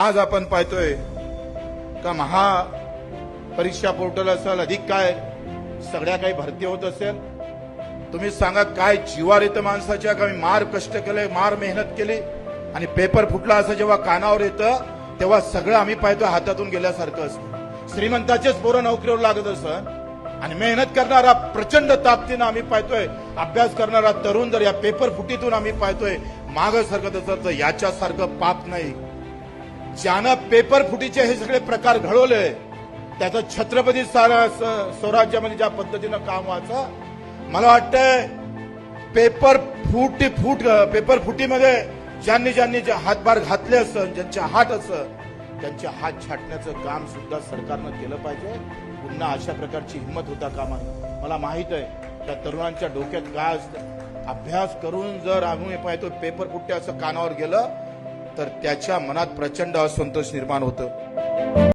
आज आपण पाहतोय का परीक्षा पोर्टल असेल, अधिक काय सगळ्या काही भरती होत असेल. तुम्ही सांगा काय जीवार येतं माणसाच्या, का मी मार कष्ट केले, मार मेहनत केली आणि पेपर फुटला असं जेव्हा कानावर येतं तेव्हा सगळं आम्ही पाहतोय हातातून गेल्यासारखं असतं. श्रीमंताचेच पोरं नोकरीवर लागत असत आणि मेहनत करणारा प्रचंड ताकदीनं आम्ही पाहतोय, अभ्यास करणारा तरुण जर या पेपर फुटीतून आम्ही पाहतोय मागं सरकत असत, तर याच्यासारखं पाप नाही. ज्यानं पेपर फुटीचे हे सगळे प्रकार घडवले त्याचं छत्रपती स्वराज्यामध्ये ज्या पद्धतीनं काम व्हायचं, मला वाटतंय पेपर फुटीमध्ये ज्यांनी जे हातभार घातले असं, ज्यांचे हात असं, त्यांचे हात छाटण्याचं काम सुद्धा सरकारनं केलं पाहिजे. पुन्हा अशा प्रकारची हिंमत होता कामा नये. मला माहित आहे त्या तरुणांच्या डोक्यात काय असतं. अभ्यास करून जर आम्ही पाहतो पेपर फुटते असं कानावर गेलं तर त्याच्या मनात प्रचंड असंतोष निर्माण होतं.